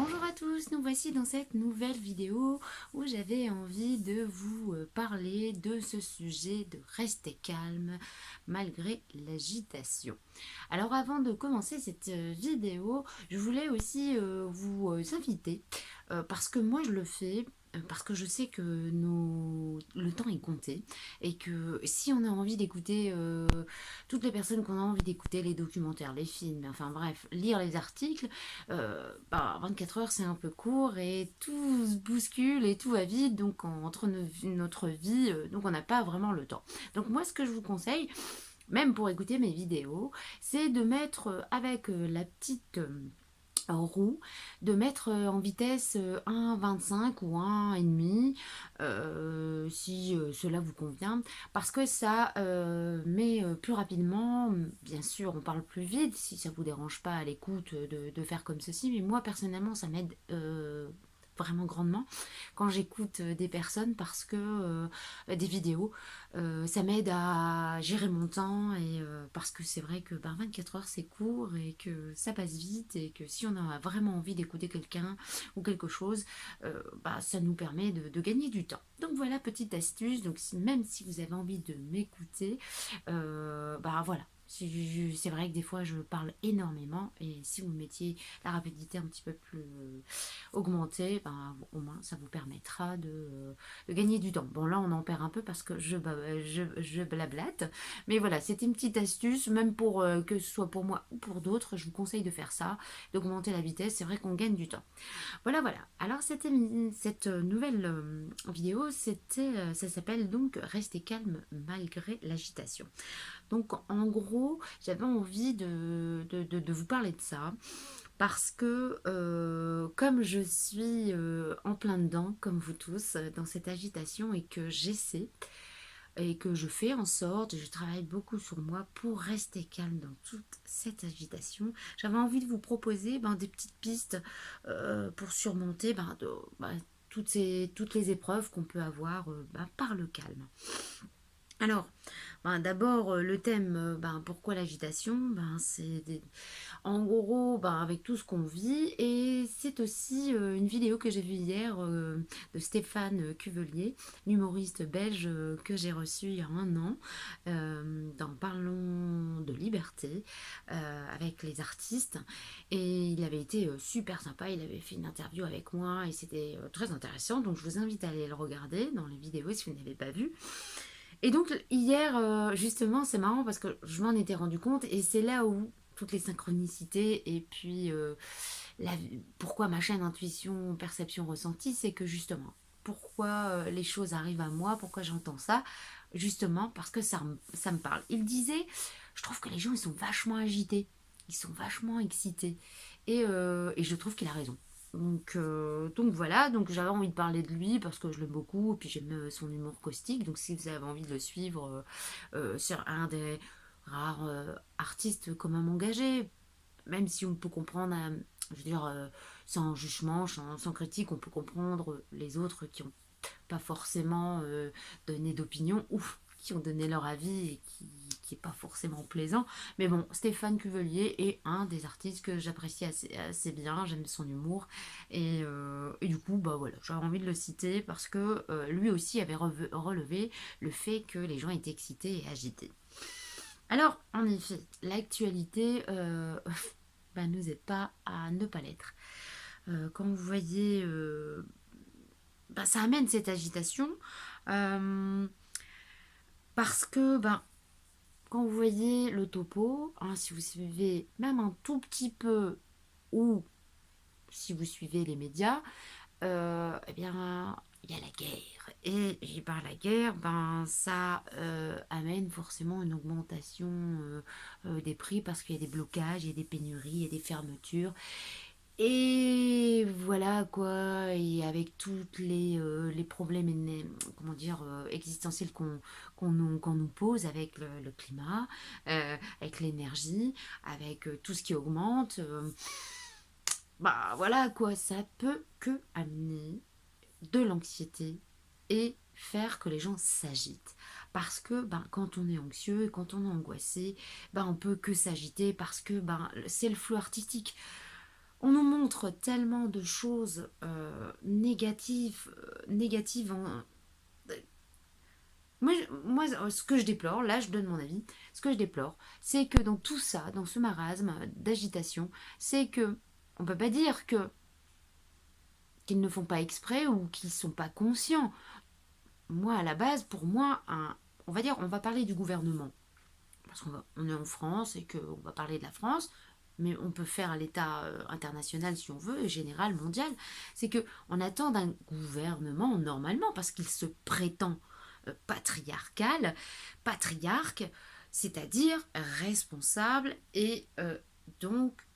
Bonjour à tous, nous voici dans cette nouvelle vidéo où j'avais envie de vous parler de ce sujet de rester calme malgré l'agitation. Alors avant de commencer cette vidéo, je voulais aussi vous inviter, parce que moi je le fais, parce que je sais que le temps est compté et que si on a envie d'écouter toutes les personnes qu'on a envie d'écouter, les documentaires, les films, enfin bref, lire les articles, 24 heures c'est un peu court et tout se bouscule et tout va vite, donc entre notre vie, donc on n'a pas vraiment le temps. Donc moi ce que je vous conseille, même pour écouter mes vidéos, c'est de mettre avec la petite roue, de mettre en vitesse 1,25 ou 1,5 si cela vous convient, parce que ça met plus rapidement, bien sûr on parle plus vite si ça vous dérange pas à l'écoute de faire comme ceci, mais moi personnellement ça m'aide vraiment grandement quand j'écoute des personnes parce que des vidéos, ça m'aide à gérer mon temps et parce que c'est vrai que 24 heures c'est court et que ça passe vite et que si on a vraiment envie d'écouter quelqu'un ou quelque chose, ça nous permet de gagner du temps. Donc voilà, petite astuce, donc même si vous avez envie de m'écouter, voilà. C'est vrai que des fois je parle énormément et si vous mettiez la rapidité un petit peu plus augmentée, au moins ça vous permettra de gagner du temps. Bon là on en perd un peu parce que je blablate, mais voilà, c'était une petite astuce, même pour que ce soit pour moi ou pour d'autres, je vous conseille de faire ça, d'augmenter la vitesse, c'est vrai qu'on gagne du temps. Voilà. Alors cette nouvelle vidéo, ça s'appelle donc Rester calme malgré l'agitation. Donc en gros, j'avais envie de vous parler de ça parce que comme je suis en plein dedans, comme vous tous, dans cette agitation et que j'essaie et que je fais en sorte, je travaille beaucoup sur moi pour rester calme dans toute cette agitation, j'avais envie de vous proposer des petites pistes pour surmonter toutes les épreuves qu'on peut avoir par le calme. Alors, d'abord, le thème, pourquoi l'agitation, en gros, avec tout ce qu'on vit. Et c'est aussi une vidéo que j'ai vue hier de Stéphane Cuvelier, l'humoriste belge que j'ai reçu il y a un an, dans Parlons de liberté, avec les artistes. Et il avait été super sympa, il avait fait une interview avec moi et c'était très intéressant. Donc je vous invite à aller le regarder dans les vidéos si vous n'avez pas vu. Et donc hier, justement, c'est marrant parce que je m'en étais rendu compte et c'est là où toutes les synchronicités et puis la- pourquoi ma chaîne intuition, perception, ressenti, c'est que justement, pourquoi les choses arrivent à moi, pourquoi j'entends ça, justement parce que ça me parle. Il disait, je trouve que les gens, ils sont vachement agités, ils sont vachement excités et je trouve qu'il a raison. Donc voilà, donc j'avais envie de parler de lui parce que je l'aime beaucoup, et puis j'aime son humour caustique. Donc si vous avez envie de le suivre sur un des rares artistes quand même engagés, même si on peut comprendre, je veux dire, sans jugement, sans critique, on peut comprendre les autres qui n'ont pas forcément donné d'opinion ou qui ont donné leur avis et qui est pas forcément plaisant. Mais bon, Stéphane Cuvelier est un des artistes que j'apprécie assez bien, j'aime son humour. Et du coup, voilà, j'avais envie de le citer parce que lui aussi avait relevé le fait que les gens étaient excités et agités. Alors, en effet, l'actualité nous aide pas à ne pas l'être. Quand vous voyez, ça amène cette agitation euh, parce que quand vous voyez le topo, hein, si vous suivez même un tout petit peu ou si vous suivez les médias, eh bien, il y a la guerre. Et j'y parle la guerre, ça amène forcément une augmentation des prix parce qu'il y a des blocages, il y a des pénuries, il y a des fermetures. Et voilà quoi, et avec toutes les problèmes comment dire, existentiels qu'on nous pose avec le climat, avec l'énergie, avec tout ce qui augmente, voilà quoi, ça peut que amener de l'anxiété et faire que les gens s'agitent. Parce que quand on est anxieux et quand on est angoissé, on peut que s'agiter parce que c'est le flou artistique. On nous montre tellement de choses négatives. Moi, ce que je déplore, là je donne mon avis, ce que je déplore, c'est que dans tout ça, dans ce marasme d'agitation, c'est que on peut pas dire que qu'ils ne font pas exprès ou qu'ils sont pas conscients. Moi, à la base, pour moi, on va dire, on va parler du gouvernement. Parce on est en France et qu'on va parler de la France, mais on peut faire à l'état international si on veut, et général, mondial. C'est que on attend d'un gouvernement, normalement, parce qu'il se prétend patriarcal, patriarque, c'est-à-dire responsable et donc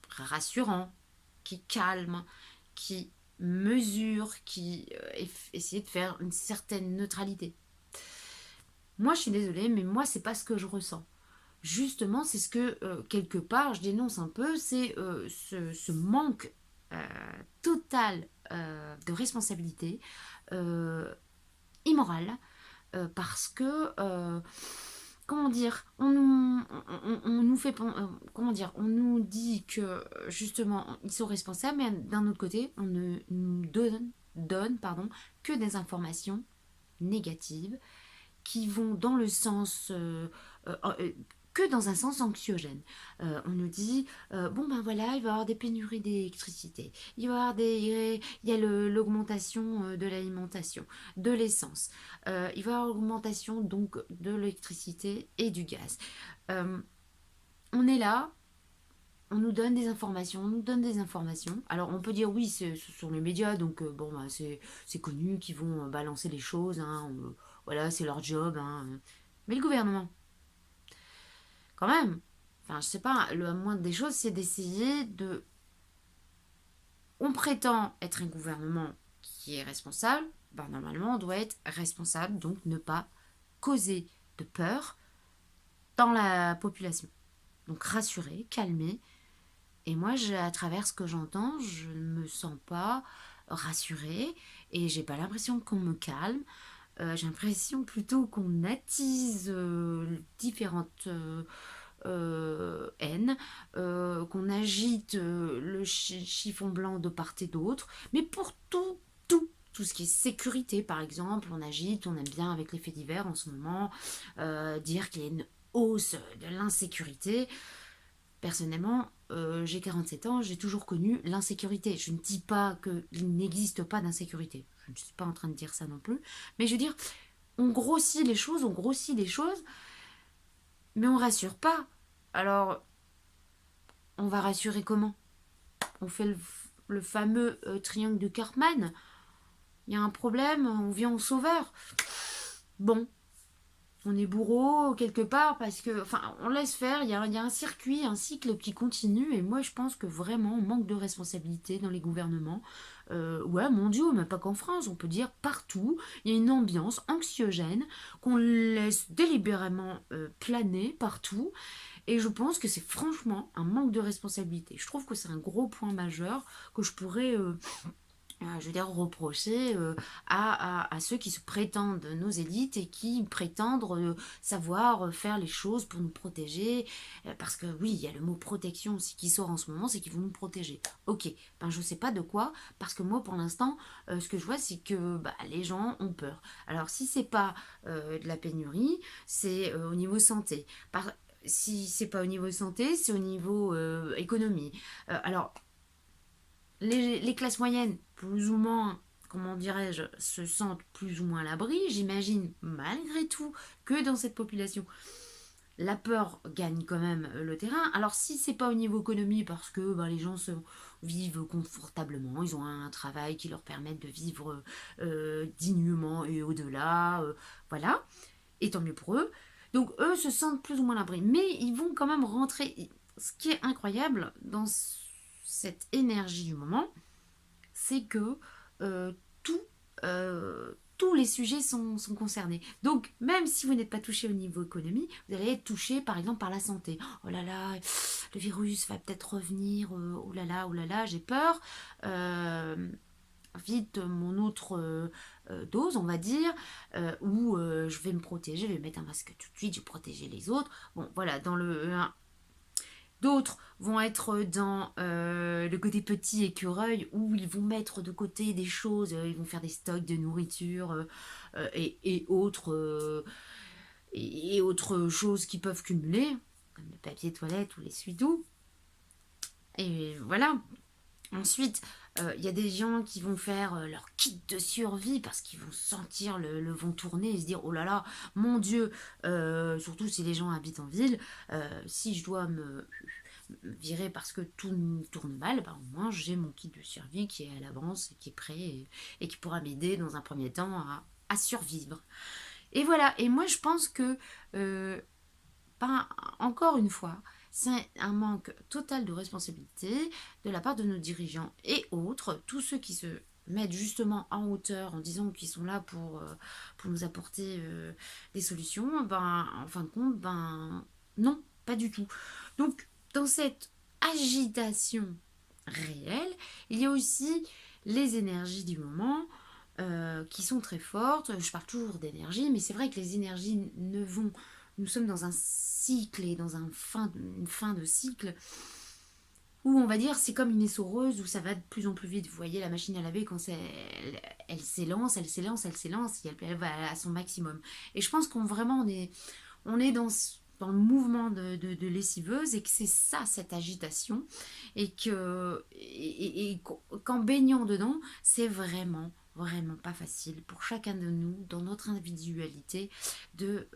rassurant, qui calme, qui mesure, qui essaie de faire une certaine neutralité. Moi, je suis désolée, mais moi, c'est pas ce que je ressens. Justement, c'est ce que, quelque part, je dénonce un peu, c'est ce manque euh, total de responsabilité euh, immorale, parce que, comment dire, on nous fait, comment dire, on nous dit que, justement, ils sont responsables, mais d'un autre côté, on ne nous donne pardon, que des informations négatives qui vont dans le sens que dans un sens anxiogène. On nous dit bon ben voilà, il va y avoir des pénuries d'électricité, il va y avoir il y a l'augmentation de l'alimentation, de l'essence, il va y avoir l'augmentation donc de l'électricité et du gaz. Euh, on est là. On nous donne des informations, on nous donne des informations. Alors on peut dire oui, ce sont les médias, donc bon, bah, c'est connu qu'ils vont balancer les choses, hein, voilà, c'est leur job. Hein. Mais le gouvernement, quand même, enfin je sais pas, le moindre des choses, c'est d'essayer de... On prétend être un gouvernement qui est responsable, ben, normalement on doit être responsable, donc ne pas causer de peur dans la population. Donc rassurer, calmer. Et moi, à travers ce que j'entends, je ne me sens pas rassurée et j'ai pas l'impression qu'on me calme. J'ai l'impression plutôt qu'on attise différentes haines, qu'on agite le chiffon blanc de part et d'autre, mais pour tout ce qui est sécurité, par exemple, on agite, on aime bien avec les faits divers en ce moment, dire qu'il y a une hausse de l'insécurité. Personnellement, j'ai 47 ans, j'ai toujours connu l'insécurité. Je ne dis pas qu'il n'existe pas d'insécurité. Je ne suis pas en train de dire ça non plus. Mais je veux dire, on grossit les choses, mais on rassure pas. Alors, on va rassurer comment? On fait le fameux triangle de Cartman. Il y a un problème, on vient au sauveur. Bon, on est bourreau quelque part parce que, enfin, on laisse faire, il y a un circuit, un cycle qui continue et moi je pense que vraiment on manque de responsabilité dans les gouvernements. Ouais, mondiaux, mais pas qu'en France, on peut dire partout, il y a une ambiance anxiogène qu'on laisse délibérément planer partout et je pense que c'est franchement un manque de responsabilité. Je trouve que c'est un gros point majeur que je pourrais je veux dire, reprocher à ceux qui se prétendent nos élites et qui prétendent savoir faire les choses pour nous protéger. Parce que oui, il y a le mot protection aussi qui sort en ce moment, c'est qu'ils vont nous protéger. Ok, ben je sais pas de quoi, parce que moi pour l'instant, ce que je vois, c'est que bah, les gens ont peur. Alors si c'est pas de la pénurie, c'est au niveau santé. Si c'est pas au niveau santé, c'est au niveau économie. Alors les classes moyennes, plus ou moins, comment dirais-je, se sentent plus ou moins à l'abri, j'imagine, malgré tout, que dans cette population. La peur gagne quand même le terrain. Alors si c'est pas au niveau économie, parce que ben, les gens vivent confortablement, ils ont un travail qui leur permet de vivre dignement et au-delà, voilà, et tant mieux pour eux. Donc eux se sentent plus ou moins à l'abri, mais ils vont quand même rentrer. Ce qui est incroyable dans cette énergie du moment, c'est que euh, tout, tous les sujets sont concernés. Donc, même si vous n'êtes pas touché au niveau économie, vous allez être touché par exemple par la santé. Oh là là, le virus va peut-être revenir, oh là là, j'ai peur. Euh, Vite mon autre dose, on va dire, où je vais me protéger, je vais mettre un masque tout de suite, je vais protéger les autres. Bon, voilà, dans le D'autres vont être dans le côté petit écureuil où ils vont mettre de côté des choses, ils vont faire des stocks de nourriture et autres et autres choses qui peuvent cumuler, comme le papier toilette ou l'essuie-tout. Et voilà. Ensuite, il y a des gens qui vont faire leur kit de survie parce qu'ils vont sentir le vent tourner et se dire oh là là, mon Dieu, surtout si les gens habitent en ville, si je dois me virer parce que tout tourne mal, ben, au moins j'ai mon kit de survie qui est à l'avance, qui est prêt et qui pourra m'aider dans un premier temps à survivre. Et voilà, et moi je pense que euh, ben, encore une fois, c'est un manque total de responsabilité de la part de nos dirigeants et autres, tous ceux qui se mettent justement en hauteur en disant qu'ils sont là pour nous apporter des solutions, ben, en fin de compte, ben, non, pas du tout. Donc, dans cette agitation réelle, il y a aussi les énergies du moment qui sont très fortes. Je parle toujours d'énergie, mais c'est vrai que les énergies ne vont nous sommes dans un cycle et dans une fin de cycle où on va dire c'est comme une essoreuse où ça va de plus en plus vite. Vous voyez la machine à laver quand elle s'élance, elle s'élance, elle s'élance et elle va à son maximum. Et je pense qu'on vraiment on est dans le mouvement de lessiveuse et que c'est ça cette agitation et qu'en baignant dedans c'est vraiment pas facile pour chacun de nous dans notre individualité de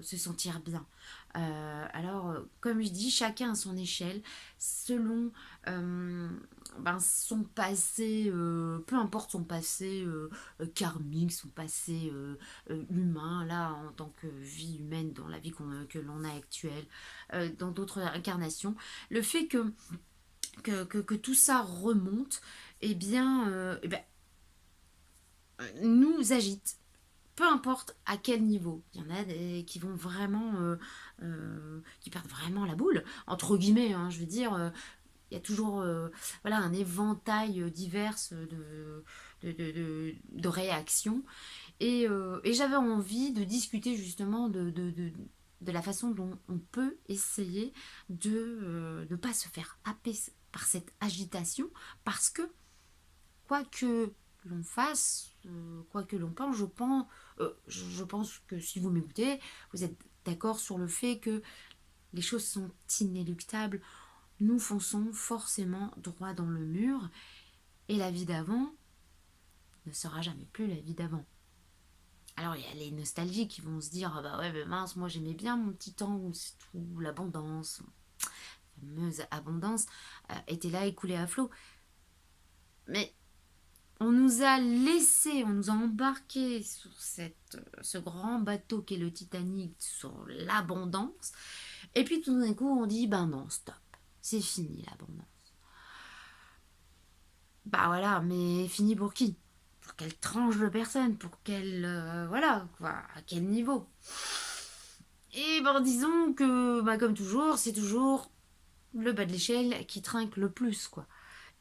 se sentir bien. Alors comme je dis, chacun à son échelle selon ben, son passé, peu importe son passé karmique, son passé humain, là, en tant que vie humaine, dans la vie que l'on a actuelle, dans d'autres incarnations, le fait que tout ça remonte, eh bien, nous agite. Peu importe à quel niveau. Il y en a qui vont vraiment, qui perdent vraiment la boule, entre guillemets, hein, je veux dire, il y a toujours voilà, un éventail divers de réactions. Et j'avais envie de discuter justement de la façon dont on peut essayer de ne pas se faire happer par cette agitation, parce que quoi que l'on fasse, quoi que l'on pense, je pense que si vous m'écoutez, vous êtes d'accord sur le fait que les choses sont inéluctables. Nous fonçons forcément droit dans le mur et la vie d'avant ne sera jamais plus la vie d'avant. Alors il y a les nostalgiques qui vont se dire ah bah ouais mais mince, moi j'aimais bien mon petit temps où c'est tout l'abondance, la fameuse abondance était là et coulait à flot. Mais on nous a laissé, on nous a embarqué sur ce grand bateau qu'est le Titanic, sur l'abondance. Et puis tout d'un coup, on dit, ben non, stop, c'est fini l'abondance. Bah voilà, mais fini pour qui? Pour quelle tranche de personnes? Pour quel... voilà, quoi, à quel niveau? Et ben disons que, bah, comme toujours, c'est toujours le bas de l'échelle qui trinque le plus, quoi.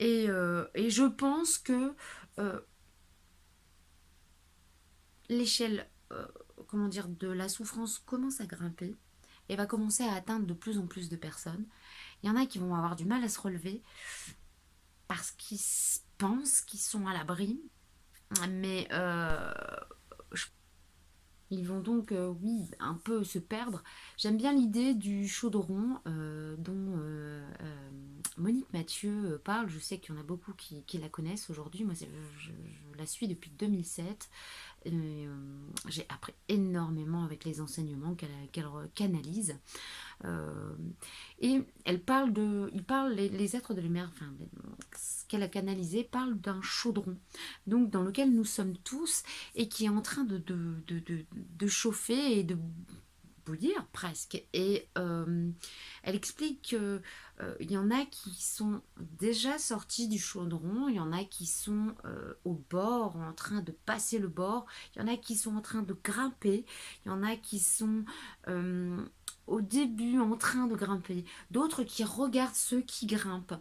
Et je pense que euh, l'échelle comment dire, de la souffrance commence à grimper et va commencer à atteindre de plus en plus de personnes. Il y en a qui vont avoir du mal à se relever parce qu'ils pensent qu'ils sont à l'abri, mais ils vont donc, oui, un peu se perdre. J'aime bien l'idée du chaudron dont Monique Mathieu parle. Je sais qu'il y en a beaucoup qui la connaissent aujourd'hui. Moi, je la suis depuis 2007. J'ai appris énormément avec les enseignements qu'elle canalise. Euh, et il parle les êtres de lumière, enfin, ce qu'elle a canalisé parle d'un chaudron, donc dans lequel nous sommes tous et qui est en train de chauffer et de bouillir presque. Et elle explique qu'il y en a qui sont déjà sortis du chaudron, il y en a qui sont au bord, en train de passer le bord, il y en a qui sont en train de grimper, il y en a qui sont au début en train de grimper, d'autres qui regardent ceux qui grimpent.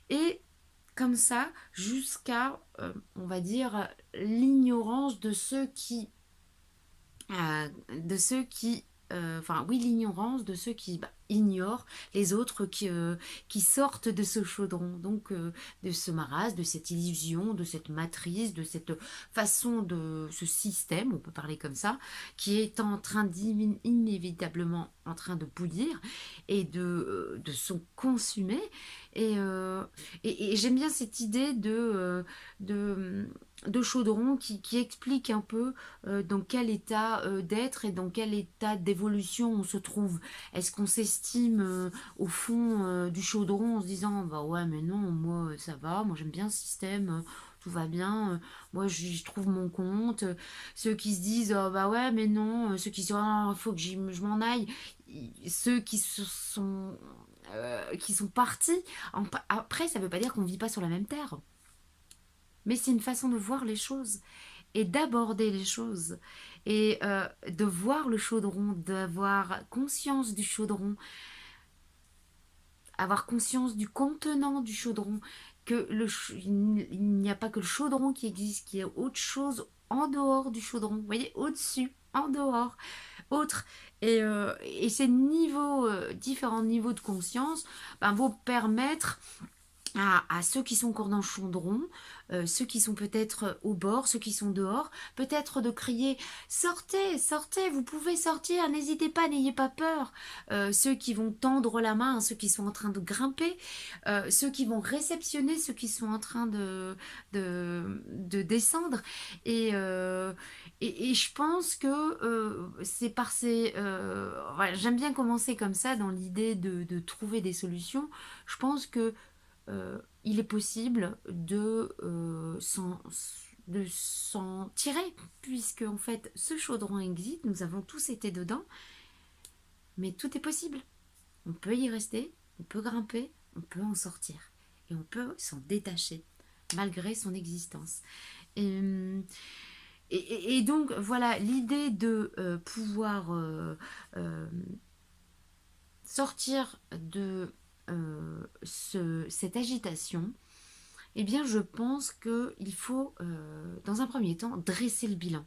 Et comme ça, jusqu'à, on va dire, l'ignorance de ceux qui enfin oui, l'ignorance de ceux qui ignore les autres qui sortent de ce chaudron, donc de ce marasme, de cette illusion, de cette matrice, de cette façon de ce système, on peut parler comme ça, qui est en train inévitablement en train de bouillir et de se consumer. Et, et j'aime bien cette idée de, de chaudron qui explique un peu dans quel état d'être et dans quel état d'évolution on se trouve. Est-ce qu'on s'estime au fond du chaudron en se disant bah ouais mais non moi ça va, moi j'aime bien ce système, tout va bien, moi je trouve mon compte. Ceux qui se disent oh, bah ouais mais non, ceux qui se disent oh, il faut que je m'en aille, ceux qui sont partis. Après ça veut pas dire qu'on vit pas sur la même terre, mais c'est une façon de voir les choses et d'aborder les choses et de voir le chaudron, d'avoir conscience du chaudron, avoir conscience du contenant du chaudron, que il n'y a pas que le chaudron qui existe, qu'il y a autre chose en dehors du chaudron, vous voyez, au-dessus, en dehors, autre. Et ces niveaux, différents niveaux de conscience, ben, vont permettre à ceux qui sont encore dans le chaudron, ceux qui sont peut-être au bord, ceux qui sont dehors, peut-être de crier sortez, sortez, vous pouvez sortir, n'hésitez pas, n'ayez pas peur. Ceux qui vont tendre la main, ceux qui sont en train de grimper, ceux qui vont réceptionner, ceux qui sont en train de descendre. Et je pense que c'est par ces... voilà, j'aime bien commencer comme ça dans l'idée de trouver des solutions. Je pense que il est possible de s'en tirer, puisque en fait ce chaudron existe, nous avons tous été dedans, mais tout est possible. On peut y rester, on peut grimper, on peut en sortir, et on peut s'en détacher, malgré son existence. Et, et donc voilà, l'idée de pouvoir sortir de cette agitation, eh bien je pense qu'il faut, dans un premier temps, dresser le bilan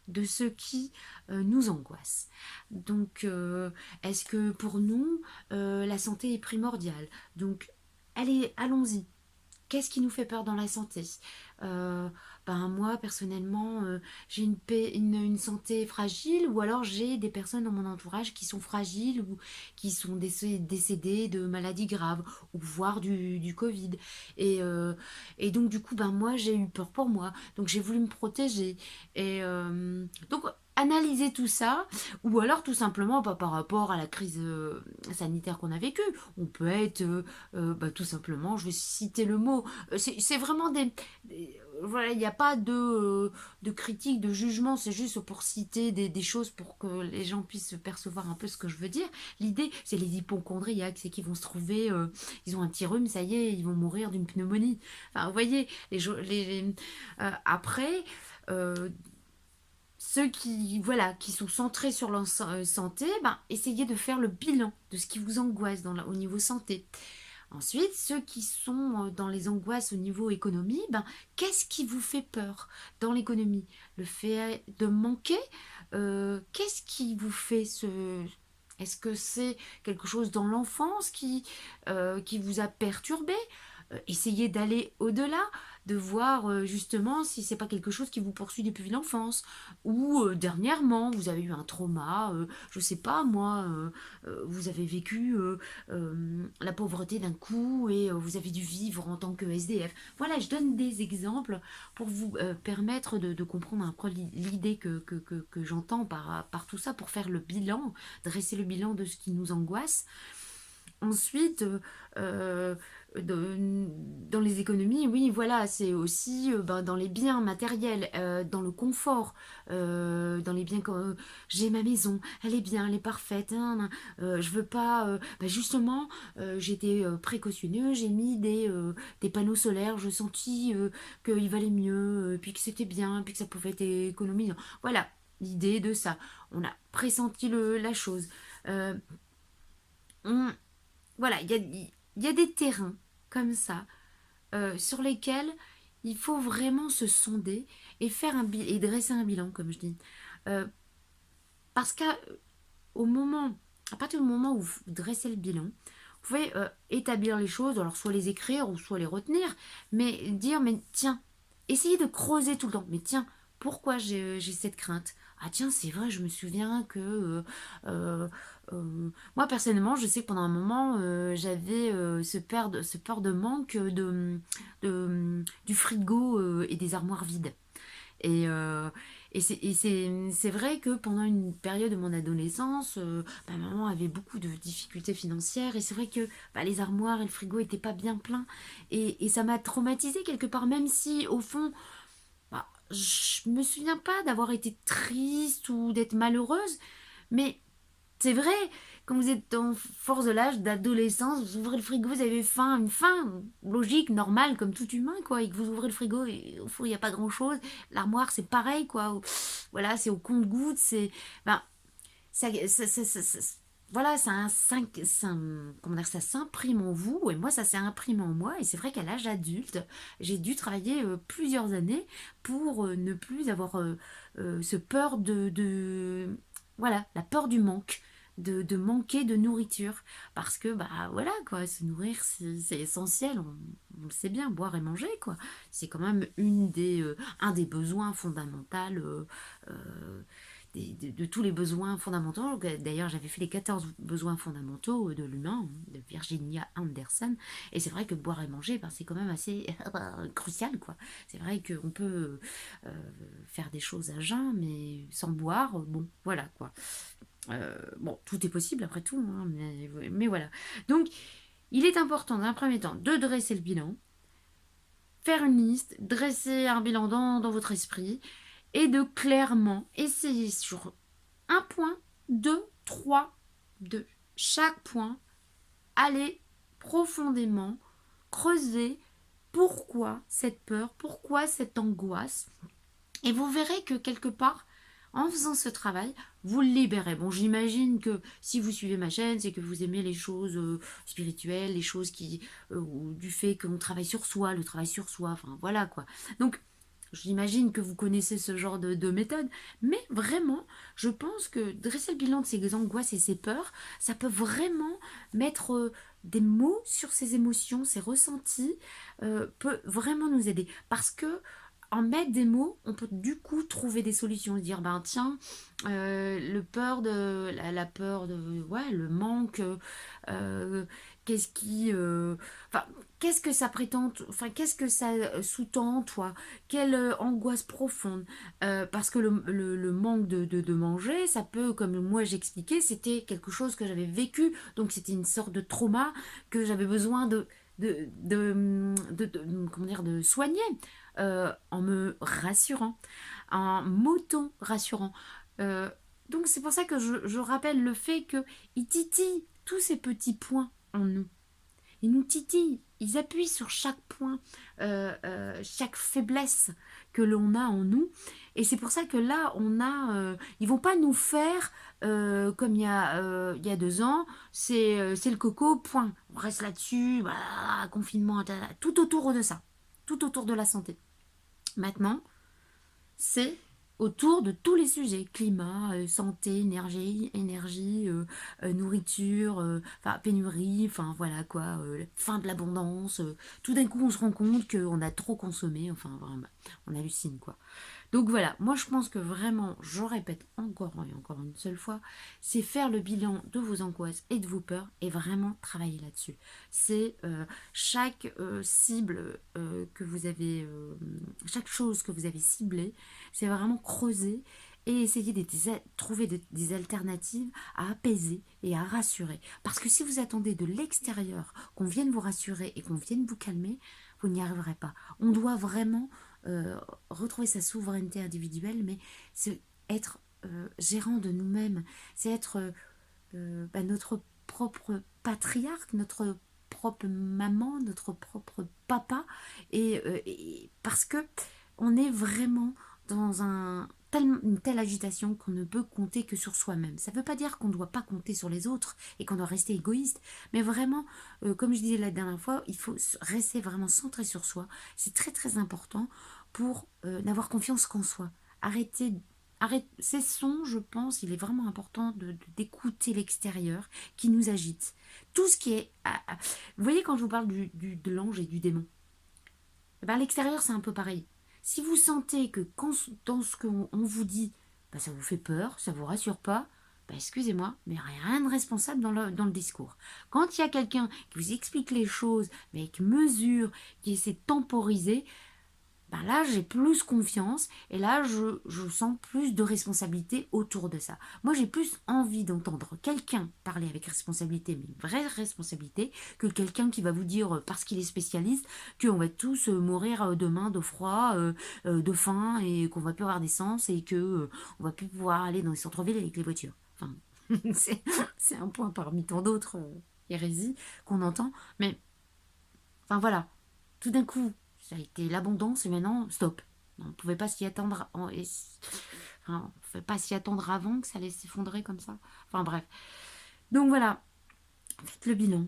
de ce qui nous angoisse. Donc, est-ce que pour nous, la santé est primordiale? Donc, allez, allons-y. Qu'est-ce qui nous fait peur dans la santé? Euh, ben moi, personnellement, j'ai une santé fragile, ou alors j'ai des personnes dans mon entourage qui sont fragiles ou qui sont décédées de maladies graves, ou voire du Covid. Et donc, du coup, ben moi, j'ai eu peur pour moi. Donc, j'ai voulu me protéger. Et donc, analyser tout ça, ou alors tout simplement pas par rapport à la crise sanitaire qu'on a vécue. On peut être bah, tout simplement, je vais citer le mot, c'est vraiment voilà, il n'y a pas de critique, de jugement, c'est juste pour citer des choses pour que les gens puissent percevoir un peu ce que je veux dire. L'idée, c'est les hypochondriaques, c'est qu'ils vont se trouver, ils ont un petit rhume, ça y est, ils vont mourir d'une pneumonie. Enfin, vous voyez, après, euh, ceux qui, voilà, qui sont centrés sur leur santé, ben, essayez de faire le bilan de ce qui vous angoisse au niveau santé. Ensuite, ceux qui sont dans les angoisses au niveau économie, ben, qu'est-ce qui vous fait peur dans l'économie? Le fait de manquer, qu'est-ce qui vous fait ce... Est-ce que c'est quelque chose dans l'enfance qui vous a perturbé? Essayez d'aller au-delà, de voir justement si c'est pas quelque chose qui vous poursuit depuis l'enfance, ou dernièrement vous avez eu un trauma, je sais pas moi, vous avez vécu la pauvreté d'un coup et vous avez dû vivre en tant que SDF. Voilà, je donne des exemples pour vous permettre de comprendre un peu l'idée que j'entends par tout ça, pour faire le bilan, dresser le bilan de ce qui nous angoisse. Ensuite, euh, dans les économies, oui, voilà, c'est aussi ben, dans les biens matériels, dans le confort, dans les biens comme j'ai ma maison, elle est bien, elle est parfaite, hein, hein, je veux pas, ben, justement, j'étais précautionneux, j'ai mis des panneaux solaires, je sentis qu'il valait mieux, puis que c'était bien, puis que ça pouvait être économisant. Voilà, l'idée de ça. On a pressenti la chose. Euh, on, voilà, il y a des terrains comme ça sur lesquels il faut vraiment se sonder et et dresser un bilan, comme je dis. Euh, parce qu'au moment à partir du moment où vous dressez le bilan, vous pouvez établir les choses, alors soit les écrire ou soit les retenir, mais dire, mais tiens, essayez de creuser tout le temps, mais tiens, pourquoi j'ai cette crainte? Ah tiens, c'est vrai, je me souviens que euh, moi personnellement, je sais que pendant un moment, j'avais ce peur de manque du frigo et des armoires vides. Et, c'est vrai que pendant une période de mon adolescence, ma maman avait beaucoup de difficultés financières et c'est vrai que bah, les armoires et le frigo n'étaient pas bien pleins et ça m'a traumatisée quelque part, même si au fond, bah, je me souviens pas d'avoir été triste ou d'être malheureuse, mais c'est vrai, quand vous êtes en force de l'âge d'adolescence, vous ouvrez le frigo, vous avez faim, une faim logique, normale, comme tout humain, quoi, et que vous ouvrez le frigo et au fond, il n'y a pas grand-chose. L'armoire, c'est pareil, quoi. Voilà, c'est au compte-gouttes, c'est... Ben, voilà, comment dire, ça s'imprime en vous, et moi, ça s'est imprimé en moi, et c'est vrai qu'à l'âge adulte, j'ai dû travailler plusieurs années pour ne plus avoir ce peur voilà, la peur du manque, de manquer de nourriture. Parce que, bah voilà, quoi, se nourrir, c'est essentiel, on le sait bien, boire et manger, quoi. C'est quand même un des besoins fondamentaux. De tous les besoins fondamentaux. D'ailleurs, j'avais fait les 14 besoins fondamentaux de l'humain, de Virginia Anderson. Et c'est vrai que boire et manger, ben, c'est quand même assez crucial, quoi. C'est vrai qu'on peut faire des choses à jeun, mais sans boire, bon, voilà, quoi. Bon, tout est possible après tout, hein, mais voilà. Donc, il est important, dans un premier temps, de dresser le bilan, faire une liste, dresser un bilan dans votre esprit, et de clairement essayer sur un point, deux, trois, de chaque point, aller profondément creuser pourquoi cette peur, pourquoi cette angoisse. Et vous verrez que quelque part, en faisant ce travail, vous le libérez. Bon, j'imagine que si vous suivez ma chaîne, c'est que vous aimez les choses spirituelles, les choses du fait qu'on travaille sur soi, le travail sur soi, enfin voilà quoi. Donc, j'imagine que vous connaissez ce genre de méthode, mais vraiment, je pense que dresser le bilan de ces angoisses et ces peurs, ça peut vraiment mettre des mots sur ces émotions, ces ressentis, peut vraiment nous aider. Parce que en mettre des mots, on peut du coup trouver des solutions, dire ben tiens, la peur de, ouais, le manque, euh, qu'est-ce qui, enfin, qu'est-ce que ça prétend, enfin, qu'est-ce que ça sous-tend, toi, quelle angoisse profonde, parce que le manque de manger, ça peut, comme moi j'expliquais, c'était quelque chose que j'avais vécu, donc c'était une sorte de trauma que j'avais besoin comment dire, de soigner en me rassurant, en m'auto-rassurant. Euh, donc c'est pour ça que je rappelle le fait qu'il titille tous ces petits points en nous. Ils nous titillent, ils appuient sur chaque point, chaque faiblesse que l'on a en nous. Et c'est pour ça que là, ils vont pas nous faire comme il y a 2 ans, c'est le coco, point. On reste là-dessus, voilà, confinement, tout autour de ça, tout autour de la santé. Maintenant, c'est autour de tous les sujets, climat, santé, énergie, nourriture, enfin, pénurie, enfin voilà quoi, fin de l'abondance. Tout d'un coup, on se rend compte qu'on a trop consommé, enfin vraiment, on hallucine quoi. Donc voilà, moi je pense que vraiment, je répète encore et encore une seule fois, c'est faire le bilan de vos angoisses et de vos peurs et vraiment travailler là-dessus. C'est chaque cible que vous avez, chaque chose que vous avez ciblée, c'est vraiment creuser et essayer de trouver des alternatives à apaiser et à rassurer. Parce que si vous attendez de l'extérieur qu'on vienne vous rassurer et qu'on vienne vous calmer, vous n'y arriverez pas. On doit vraiment retrouver sa souveraineté individuelle, mais c'est être gérant de nous-mêmes, c'est être bah, notre propre patriarche, notre propre maman, notre propre papa, et parce que on est vraiment dans une telle agitation qu'on ne peut compter que sur soi-même. Ça ne veut pas dire qu'on ne doit pas compter sur les autres et qu'on doit rester égoïste, mais vraiment, comme je disais la dernière fois, il faut rester vraiment centré sur soi. C'est très très important pour n'avoir confiance qu'en soi. Arrêter Cessons, je pense, il est vraiment important d'écouter l'extérieur qui nous agite. Tout ce qui est... Vous voyez quand je vous parle de l'ange et du démon, eh ben, l'extérieur c'est un peu pareil. Si vous sentez que dans ce qu'on vous dit, ben, ça vous fait peur, ça vous rassure pas, ben, excusez-moi, mais rien de responsable dans le discours. Quand il y a quelqu'un qui vous explique les choses, mais avec mesure, qui essaie de temporiser, ben là j'ai plus confiance et là je sens plus de responsabilité autour de ça. Moi j'ai plus envie d'entendre quelqu'un parler avec responsabilité, mais une vraie responsabilité, que quelqu'un qui va vous dire parce qu'il est spécialiste qu'on va tous mourir demain de froid, de faim et qu'on va plus avoir d'essence et que on va plus pouvoir aller dans les centres-villes avec les voitures. Enfin, c'est un point parmi tant d'autres hérésies qu'on entend, mais enfin voilà, tout d'un coup, ça a été l'abondance et maintenant, stop. On ne pouvait pas s'y attendre. Enfin, on ne pouvait pas s'y attendre avant que ça allait s'effondrer comme ça. Enfin bref. Donc voilà, faites le bilan.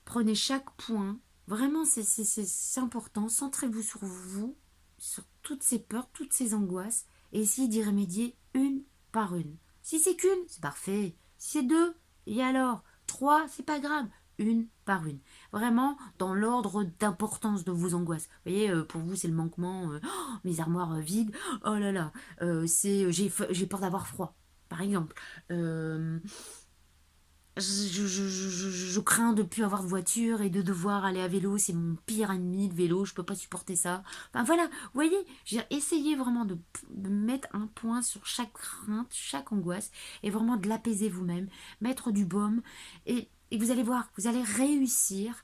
Prenez chaque point. Vraiment, c'est important. Centrez-vous sur vous, sur toutes ces peurs, toutes ces angoisses, et essayez d'y remédier une par une. Si c'est qu'une, c'est parfait. Si c'est deux, et alors trois, c'est pas grave. Une par une. Vraiment, dans l'ordre d'importance de vos angoisses. Vous voyez, pour vous, c'est le manquement, oh, mes armoires vides. Oh là là, j'ai peur d'avoir froid, par exemple. Je crains de plus avoir de voiture et de devoir aller à vélo, c'est mon pire ennemi, le vélo, je peux pas supporter ça. Enfin voilà, vous voyez, j'ai essayé vraiment de mettre un point sur chaque crainte, chaque angoisse, et vraiment de l'apaiser vous-même, mettre du baume, et vous allez voir, vous allez réussir.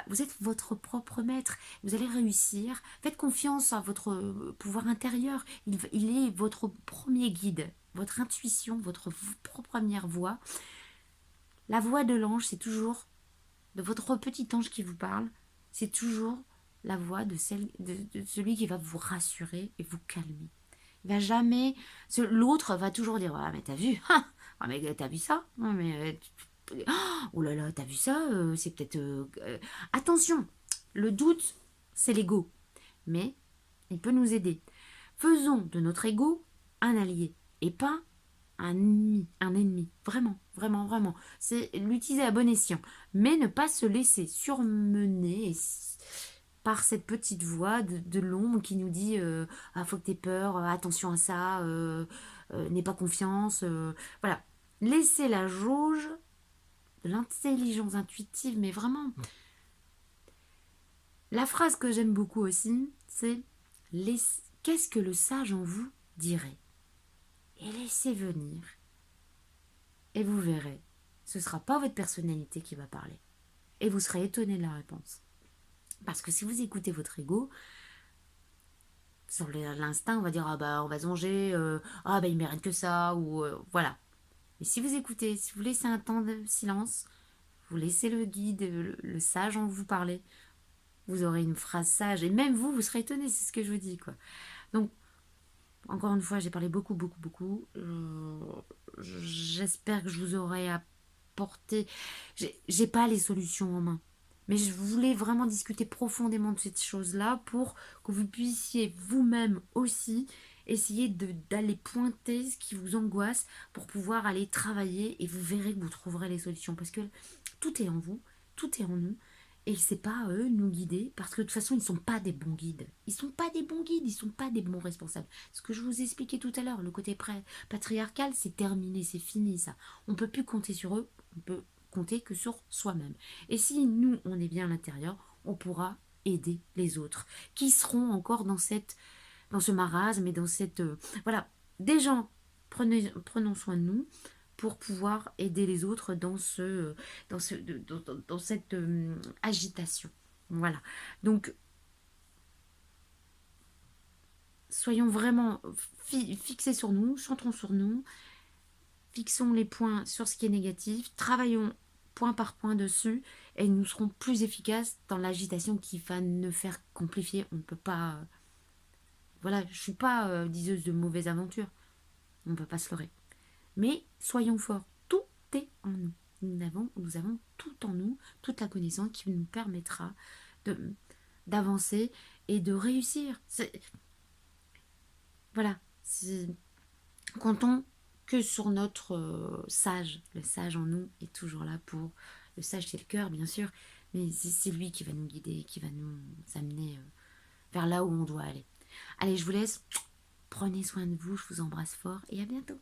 Vous êtes votre propre maître, vous allez réussir. Faites confiance à votre pouvoir intérieur, il est votre premier guide, votre intuition, votre première voix. La voix de l'ange, c'est toujours de votre petit ange qui vous parle, c'est toujours la voix de celui qui va vous rassurer et vous calmer. Il va jamais, l'autre va toujours dire ah mais t'as vu, ah mais t'as vu ça, ah, mais oh là là t'as vu ça, c'est peut-être attention, le doute c'est l'ego, mais il peut nous aider. Faisons de notre ego un allié et pas un ennemi, vraiment, vraiment, vraiment. C'est l'utiliser à bon escient, mais ne pas se laisser surmener par cette petite voix de l'ombre qui nous dit ah, faut que t'aies peur, attention à ça, n'aie pas confiance. Voilà. Laissez la jauge de l'intelligence intuitive, mais vraiment. La phrase que j'aime beaucoup aussi, c'est qu'est-ce que le sage en vous dirait? Et laissez venir. Et vous verrez, ce ne sera pas votre personnalité qui va parler. Et vous serez étonné de la réponse. Parce que si vous écoutez votre ego, sur l'instinct, on va dire ah bah on va zonger, ah bah il mérite que ça, ou voilà. Mais si vous écoutez, si vous laissez un temps de silence, vous laissez le guide, le sage en vous parler, vous aurez une phrase sage. Et même vous, vous serez étonné, c'est ce que je vous dis, quoi. Donc, encore une fois, j'ai parlé beaucoup, beaucoup, beaucoup. J'espère que je vous aurai apporté. J'ai pas les solutions en main. Mais je voulais vraiment discuter profondément de cette chose-là pour que vous puissiez vous-même aussi essayer d'aller pointer ce qui vous angoisse pour pouvoir aller travailler et vous verrez que vous trouverez les solutions. Parce que tout est en vous, tout est en nous. Et c'est pas à eux de nous guider, parce que de toute façon, ils ne sont pas des bons guides. Ils ne sont pas des bons guides, ils ne sont pas des bons responsables. Ce que je vous expliquais tout à l'heure, le côté patriarcal, c'est terminé, c'est fini ça. On ne peut plus compter sur eux, on peut compter que sur soi-même. Et si nous, on est bien à l'intérieur, on pourra aider les autres, qui seront encore dans ce marasme et dans cette... voilà, des gens, prenons soin de nous, pour pouvoir aider les autres dans cette agitation. Voilà. Donc, soyons vraiment fixés sur nous, centrons sur nous, fixons les points sur ce qui est négatif, travaillons point par point dessus et nous serons plus efficaces dans l'agitation qui va nous faire complifier. On ne peut pas... voilà, je ne suis pas diseuse de mauvaises aventures. On ne peut pas se leurrer. Mais soyons forts, tout est en nous. Nous avons tout en nous, toute la connaissance qui nous permettra d'avancer et de réussir. Voilà. comptons que sur notre sage. Le sage en nous est toujours là pour... Le sage, c'est le cœur, bien sûr, mais c'est lui qui va nous guider, qui va nous amener vers là où on doit aller. Allez, je vous laisse. Prenez soin de vous, je vous embrasse fort et à bientôt.